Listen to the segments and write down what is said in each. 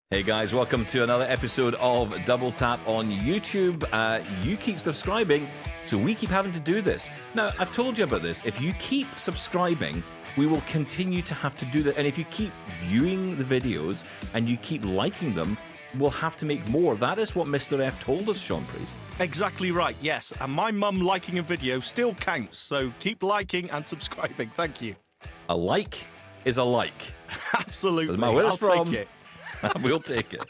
Hey guys, welcome to another episode of Double Tap on YouTube. You keep subscribing, so we keep having to do this. Now, I've told you about this. If you keep subscribing, we will continue to have to do that. And if you keep viewing the videos and you keep liking them, we'll have to make more. That is what Mr. F told us, Shaun Preece. Exactly right, yes. And my mum liking a video still counts, so keep liking and subscribing. Thank you. A like is a like. Absolutely. Doesn't matter where it's from. Take it. We'll take it.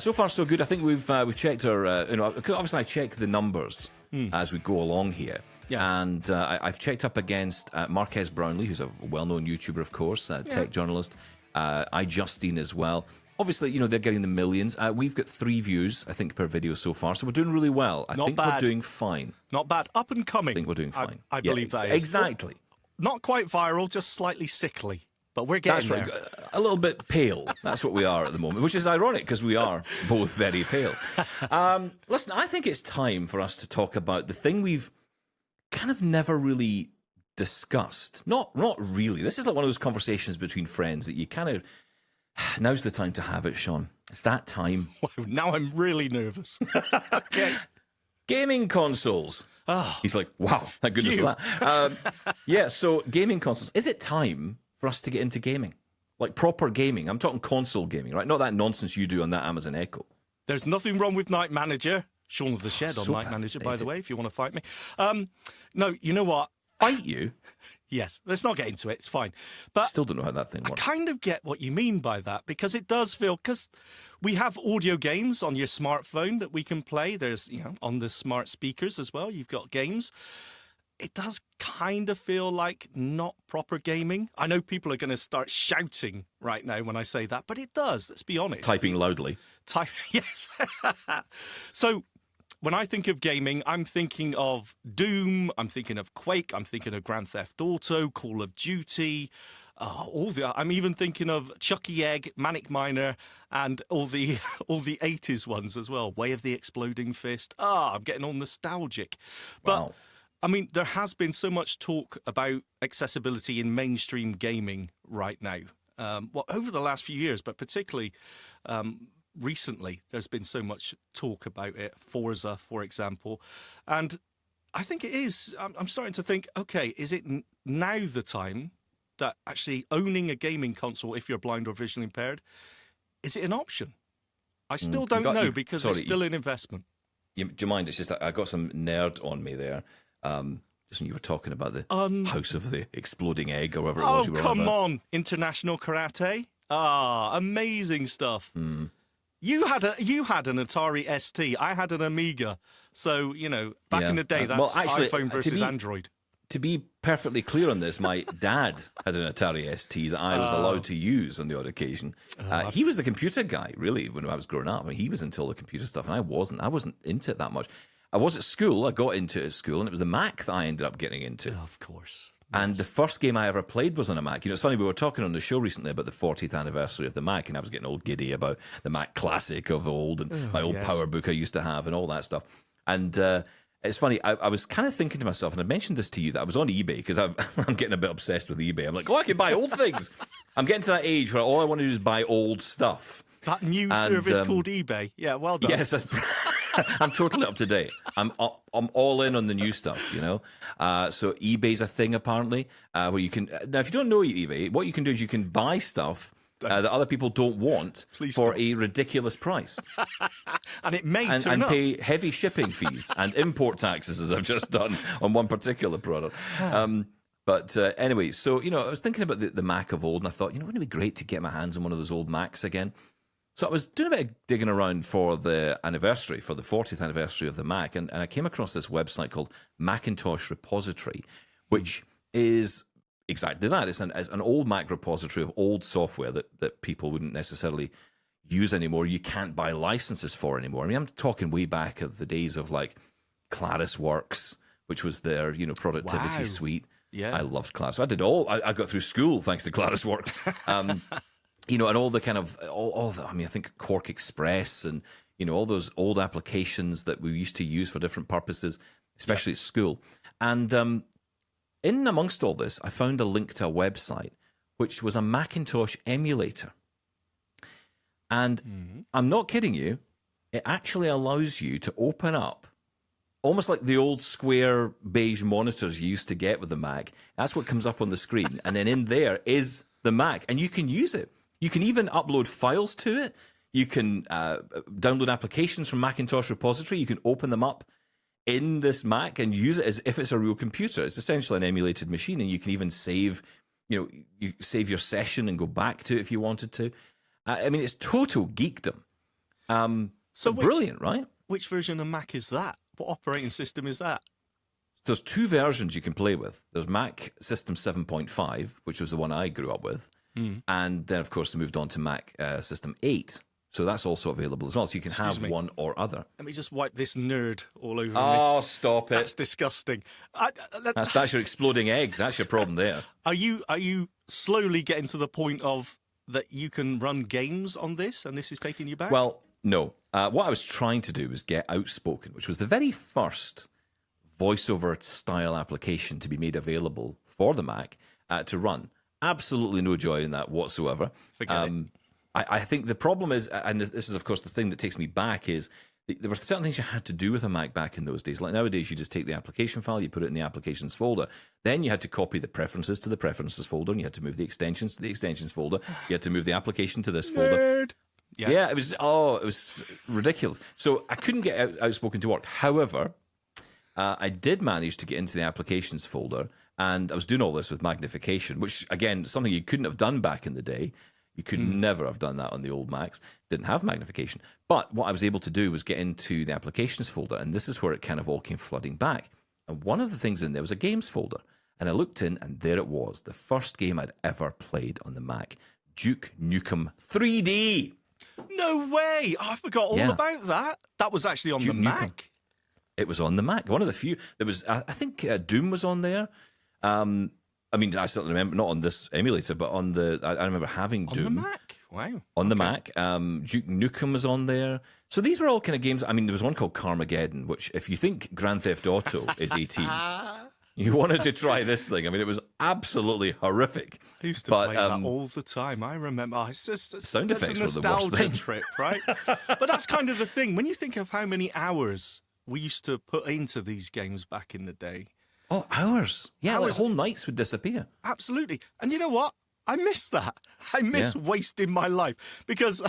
So far, so good. I think we've checked our, obviously I check the numbers as we go along here. Yes. And I've checked up against Marques Brownlee, who's a well-known YouTuber, of course, tech journalist. iJustine as well. Obviously, they're getting the millions. We've got 3 views, I think, per video so far. So we're doing really well. I think we're doing fine. Not bad. Up and coming. I think we're doing fine. I believe that is. Exactly. Not quite viral, just slightly sickly. But we're getting there. Right. A little bit pale. That's what we are at the moment, which is ironic because we are both very pale. Listen, I think it's time for us to talk about the thing we've kind of never really discussed. Not really. This is like one of those conversations between friends that you kind of... Now's the time to have it, Shaun. It's that time. Wow, now I'm really nervous. Okay. Gaming consoles. Oh, He's like, wow, thank goodness for that. Yeah, so gaming consoles. Is it time for us to get into gaming? Like proper gaming. I'm talking console gaming, right? Not that nonsense you do on that Amazon Echo. There's nothing wrong with Night Manager. Shaun of the Shed on So Night Manager, by the pathetic. way, if you want to fight me. No, you know what? Fight you? Yes, let's not get into it. It's fine. But Still don't know how that thing I works. kind of get what you mean by that, because it does feel, because we have audio games on your smartphone that we can play. There's, on the smart speakers as well, you've got games. It does kind of feel like not proper gaming. I know people are going to start shouting right now when I say that, but it does. Let's be honest. Typing loudly. Yes. So when I think of gaming, I'm thinking of Doom, I'm thinking of Quake, I'm thinking of Grand Theft Auto, Call of Duty, I'm even thinking of Chucky Egg, Manic Miner, and all the 80s ones as well. Way of the Exploding Fist. I'm getting all nostalgic. But Wow. I mean, there has been so much talk about accessibility in mainstream gaming right now. Over the last few years, but particularly recently, there's been so much talk about it. Forza, for example. And I think it is. I'm starting to think, okay, is it now the time that actually owning a gaming console, if you're blind or visually impaired, is it an option? I still don't know because it's still an investment. Do you mind? It's just that I got some nerd on me there. Just when you were talking about the House of the Exploding Egg or whatever it was you were on about. Come on, International Karate. Amazing stuff. You had an Atari ST. I had an Amiga. So, back in the day, that's iPhone versus Android. To be perfectly clear on this, my dad had an Atari ST that I was allowed to use on the odd occasion. He was the computer guy, really, when I was growing up. I mean, he was into all the computer stuff, and I wasn't. I wasn't into it that much. I was at school. I got into it at school, and it was the Mac that I ended up getting into. Of course. And the first game I ever played was on a Mac. It's funny, we were talking on the show recently about the 40th anniversary of the Mac, and I was getting all giddy about the Mac Classic of old and my old power book I used to have and all that stuff. And it's funny, I was kind of thinking to myself, and I mentioned this to you, that I was on eBay, because I'm getting a bit obsessed with eBay. I'm like, I can buy old things. I'm getting to that age where all I want to do is buy old stuff. That new service called eBay. Yeah, well done. Yes, I'm totally up to date. I'm all in on the new stuff, So eBay's a thing apparently, where you can. Now, if you don't know eBay, what you can do is you can buy stuff that other people don't want for a ridiculous price, and it may turn and up. pay heavy shipping fees and import taxes, as I've just done on one particular product. But anyway, so I was thinking about the Mac of old, and I thought, wouldn't it be great to get my hands on one of those old Macs again? So I was doing a bit of digging around for the anniversary, for the 40th anniversary of the Mac, and I came across this website called Macintosh Repository, which is exactly that. It's an old Mac repository of old software that people wouldn't necessarily use anymore. You can't buy licenses for anymore. I mean, I'm talking way back of the days of like ClarisWorks, which was their productivity suite. Yeah, I loved Claris. I did I got through school thanks to ClarisWorks. And all the kind of, I think Quark Express and, all those old applications that we used to use for different purposes, especially at school. And in amongst all this, I found a link to a website, which was a Macintosh emulator. And I'm not kidding you, it actually allows you to open up, almost like the old square beige monitors you used to get with the Mac. That's what comes up on the screen. And then in there is the Mac, and you can use it. You can even upload files to it. You can download applications from Macintosh repository. You can open them up in this Mac and use it as if it's a real computer. It's essentially an emulated machine, and you can even save, you save your session and go back to it if you wanted to. I mean, it's total geekdom. So brilliant, right? Which version of Mac is that? What operating system is that? There's two versions you can play with. There's Mac System 7.5, which was the one I grew up with. And then, of course, they moved on to Mac System 8. So that's also available as well. So you can have one or other. Let me just wipe this nerd all over me. Oh, stop it. That's disgusting. That's your exploding egg. That's your problem there. Are you slowly getting to the point of that you can run games on this, and this is taking you back? Well, no. What I was trying to do was get Outspoken, which was the very first voiceover style application to be made available for the Mac to run. Absolutely no joy in that whatsoever. Forget it. I think the problem is, and this is, of course, the thing that takes me back, is there were certain things you had to do with a Mac back in those days. Like nowadays, you just take the application file, you put it in the applications folder. Then you had to copy the preferences to the preferences folder, and you had to move the extensions to the extensions folder. You had to move the application to this folder. Yes. Yeah, it was ridiculous. So I couldn't get Outspoken to work. However, I did manage to get into the applications folder, and I was doing all this with magnification, which, again, something you couldn't have done back in the day. You could never have done that on the old Macs. Didn't have magnification. But what I was able to do was get into the applications folder, and this is where it kind of all came flooding back. And one of the things in there was a games folder. And I looked in, and there it was, the first game I'd ever played on the Mac, Duke Nukem 3D. No way! Oh, I forgot all about that. That was actually on Duke the Nukem. Mac. It was on the Mac. One of the few. There was, I think, Doom was on there. I mean, I certainly remember, not on this emulator, but on the, I remember having Doom. On the Mac? Wow. On the Mac. Duke Nukem was on there. So these were all kind of games. I mean, there was one called Carmageddon, which if you think Grand Theft Auto is 18, you wanted to try this thing. I mean, it was absolutely horrific. I used to play that all the time. I remember. Oh, it's just sound effects were the worst nostalgia thing. trip, right? But that's kind of the thing. When you think of how many hours we used to put into these games back in the day. Oh, hours. Yeah, Hours. like whole nights would disappear. Absolutely. And you know what? I miss that. I miss wasting my life because,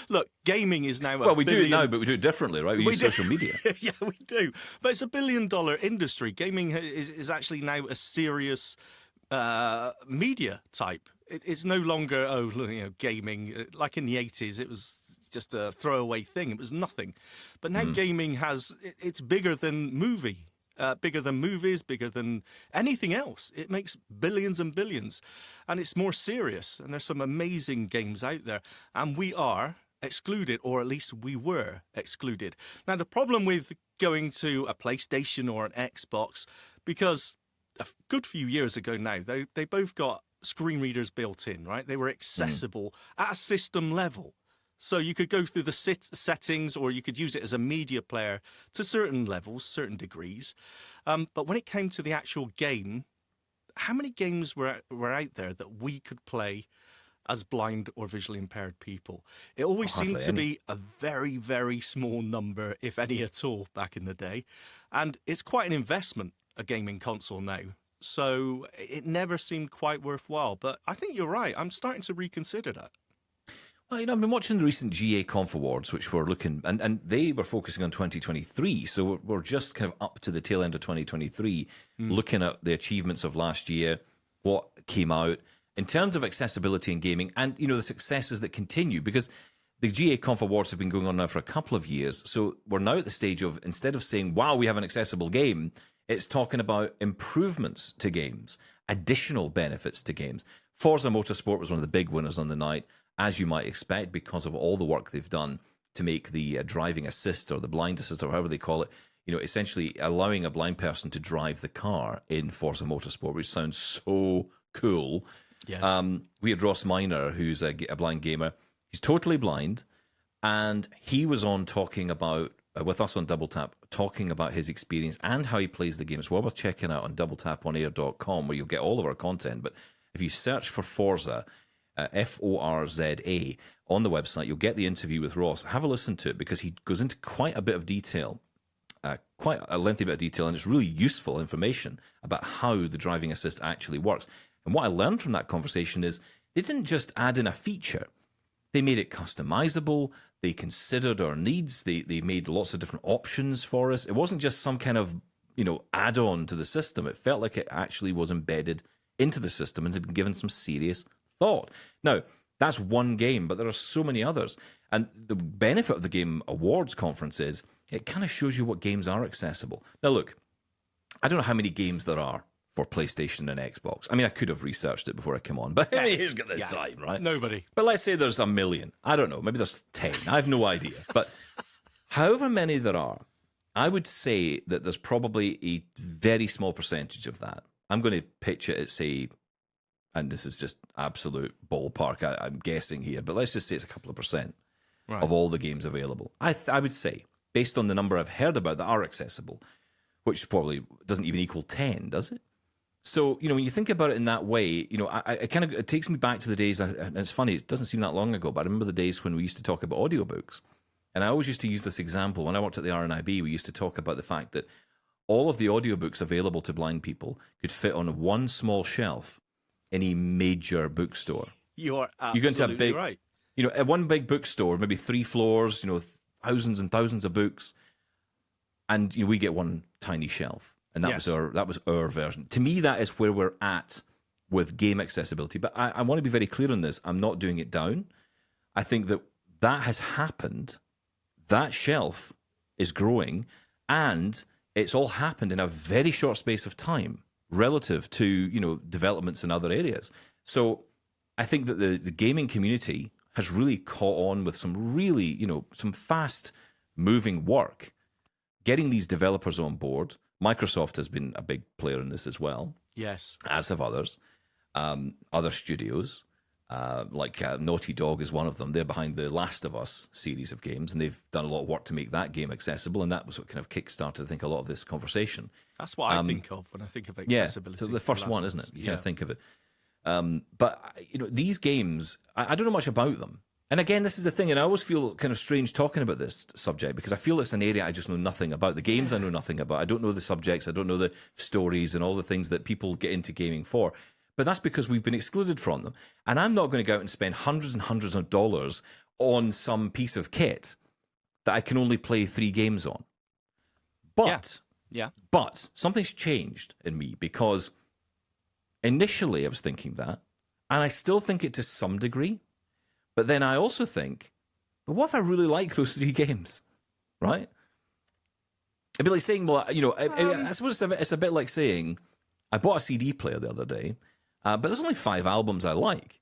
look, gaming is now Well, we do it now, but we do it differently, right? We use social media. Yeah, we do. But it's $1 billion industry. Gaming is actually now a serious media type. It's no longer, gaming. Like in the 80s, it was just a throwaway thing. It was nothing. But now gaming it's bigger than movie. Bigger than movies, bigger than anything else. It makes billions and billions. And it's more serious. And there's some amazing games out there. And we are excluded, or at least we were excluded. Now, the problem with going to a PlayStation or an Xbox, because a good few years ago now, they both got screen readers built in, right? They were accessible at a system level. So you could go through the settings, or you could use it as a media player to certain levels, certain degrees. But when it came to the actual game, how many games were out there that we could play as blind or visually impaired people? It always seemed to be a very, very small number, if any at all, back in the day. And it's quite an investment, a gaming console now. So it never seemed quite worthwhile. But I think you're right. I'm starting to reconsider that. Well, I've been watching the recent GA Conf Awards, which were looking, and they were focusing on 2023. So we're just kind of up to the tail end of 2023, looking at the achievements of last year, what came out in terms of accessibility in gaming, and the successes that continue. Because the GA Conf Awards have been going on now for a couple of years. So we're now at the stage of, instead of saying, wow, we have an accessible game, it's talking about improvements to games, additional benefits to games. Forza Motorsport was one of the big winners on the night, as you might expect, because of all the work they've done to make the driving assist, or the blind assist, or however they call it, essentially allowing a blind person to drive the car in Forza Motorsport, which sounds so cool. Yes. We had Ross Minor, who's a blind gamer. He's totally blind, and he was on talking about, with us on Double Tap, talking about his experience and how he plays the game. It's well worth checking out on doubletaponair.com, where you'll get all of our content. But if you search for Forza, Forza, on the website. You'll get the interview with Ross. Have a listen to it because he goes into quite a bit of detail, quite a lengthy bit of detail, and it's really useful information about how the driving assist actually works. And what I learned from that conversation is they didn't just add in a feature. They made it customizable. They considered our needs. They made lots of different options for us. It wasn't just some kind of, add-on to the system. It felt like it actually was embedded into the system and had been given some serious thought. Now, that's one game, but there are so many others. And the benefit of the Game Awards conference is it kind of shows you what games are accessible. Now, look, I don't know how many games there are for PlayStation and Xbox. I mean, I could have researched it before I came on, but who's got the time, right? Nobody. But let's say there's 1 million. I don't know. Maybe there's 10. I have no idea. But however many there are, I would say that there's probably a very small percentage of that. I'm going to pitch it at, say, and this is just absolute ballpark, I'm guessing here, but let's just say it's a couple of percent of all the games available. I would say, based on the number I've heard about that are accessible, which probably doesn't even equal 10, does it? So, when you think about it in that way, it takes me back to the days, and it's funny, it doesn't seem that long ago, but I remember the days when we used to talk about audiobooks. And I always used to use this example. When I worked at the RNIB, we used to talk about the fact that all of the audiobooks available to blind people could fit on one small shelf in a major bookstore. You're absolutely right. At one big bookstore, maybe 3 floors, thousands and thousands of books, and we get one tiny shelf. And that was our version. To me, that is where we're at with game accessibility. But I want to be very clear on this. I'm not doing it down. I think that has happened. That shelf is growing, and it's all happened in a very short space of time relative to developments in other areas. So I think that the gaming community has really caught on with some really some fast moving work, getting these developers on board. Microsoft has been a big player in this as well. Yes. As have others. Other studios, like Naughty Dog is one of them. They're behind the Last of Us series of games, and they've done a lot of work to make that game accessible, and that was what kind of kickstarted, I think, a lot of this conversation. That's what I think of when I think of accessibility. Yeah, so the first one, isn't it? You kind of think of it. But, these games, I don't know much about them. And again, this is the thing, and I always feel kind of strange talking about this subject because I feel it's an area I just know nothing about. The games I know nothing about. I don't know the subjects. I don't know the stories and all the things that people get into gaming for. But that's because we've been excluded from them. And I'm not going to go out and spend hundreds and hundreds of dollars on some piece of kit that I can only play 3 games on. But, but something's changed in me because initially I was thinking that, and I still think it to some degree. But then I also think, but what if I really like those 3 games, right? It'd be like saying, well, I suppose it's a bit like saying, I bought a CD player the other day, but there's only 5 albums I like.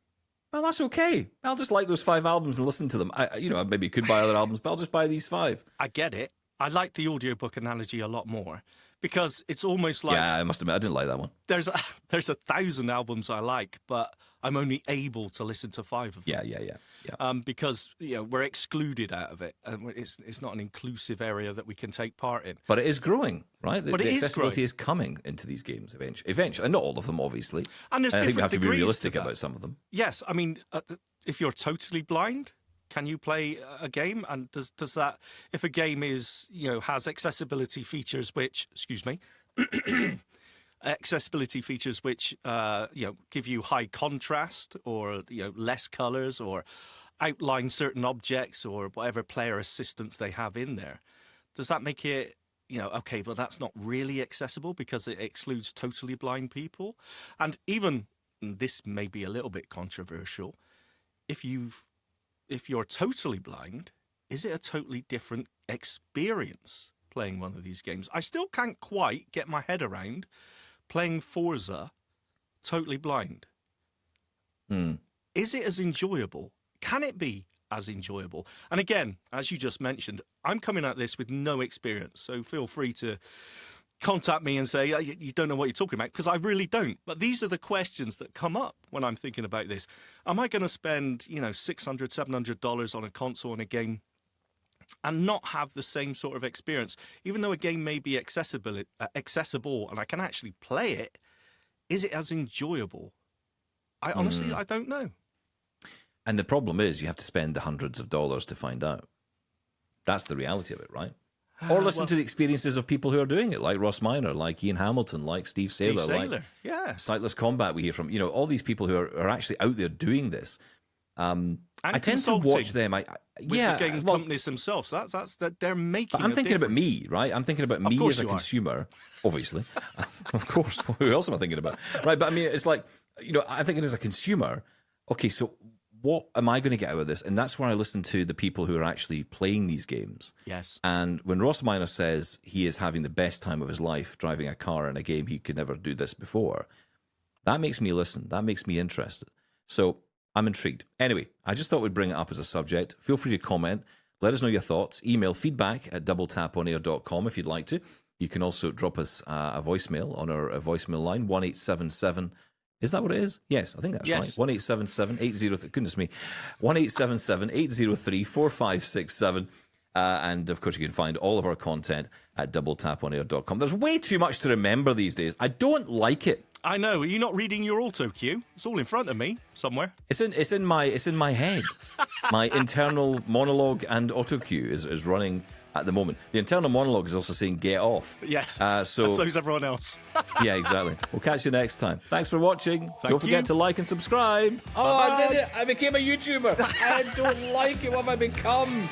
Well, that's okay. I'll just like those 5 albums and listen to them. I maybe could buy other albums, but I'll just buy these 5. I get it. I like the audiobook analogy a lot more because it's almost like... Yeah, I must admit, I didn't like that one. There's 1,000 albums I like, but I'm only able to listen to 5 of them. Yeah. Because we're excluded out of it, and it's not an inclusive area that we can take part in. But it is growing, right? But the accessibility is coming into these games eventually, and not all of them, obviously. And there's I think we have to be realistic about about some of them. Yes, I mean, if you're totally blind, can you play a game? And does that, if a game is has accessibility features which, accessibility features which give you high contrast or less colors or outline certain objects or whatever player assistance they have in there, does that make it okay, but that's not really accessible because it excludes totally blind people? And even this may be a little bit controversial, if you're totally blind, is it a totally different experience playing one of these games? I still can't quite get my head around playing Forza totally blind. Is it as enjoyable? Can it be as enjoyable? And again, as you just mentioned, I'm coming at this with no experience, so feel free to contact me and say, you don't know what you're talking about, because I really don't. But these are the questions that come up when I'm thinking about this. Am I going to spend, $600, $700 on a console and a game and not have the same sort of experience? Even though a game may be accessible and I can actually play it, is it as enjoyable? I honestly, I don't know. And the problem is you have to spend the hundreds of dollars to find out. That's the reality of it, right? Or listen to the experiences of people who are doing it, like Ross Minor, like Ian Hamilton, like Steve Saylor, like Sightless Combat we hear from. All these people who are actually out there doing this. I tend to watch them. With the game companies themselves. That's that they're making. But I'm thinking about me, right? I'm thinking about me as a consumer, obviously. Of course. Who else am I thinking about? Right, but I mean, it's like, I'm thinking as a consumer, okay, so what am I going to get out of this? And that's where I listen to the people who are actually playing these games. Yes. And when Ross Minor says he is having the best time of his life driving a car in a game he could never do this before, that makes me listen. That makes me interested. So I'm intrigued. Anyway, I just thought we'd bring it up as a subject. Feel free to comment. Let us know your thoughts. Email feedback@doubletaponair.com if you'd like to. You can also drop us a voicemail on our voicemail line, 1877. Is that what it is? Yes, I think that's right. 1877-803. Goodness me. 1877-803-4567. And of course, you can find all of our content at doubletaponair.com. There's way too much to remember these days. I don't like it. I know. Are you not reading your auto cue? It's all in front of me somewhere. It's in my head. My internal monologue and auto cue is running at the moment. The internal monologue is also saying "get off." Yes. So is everyone else. Yeah, exactly. We'll catch you next time. Thanks for watching. Don't forget to like and subscribe. Bye-bye. I did it! I became a YouTuber. I don't like it. What have I become?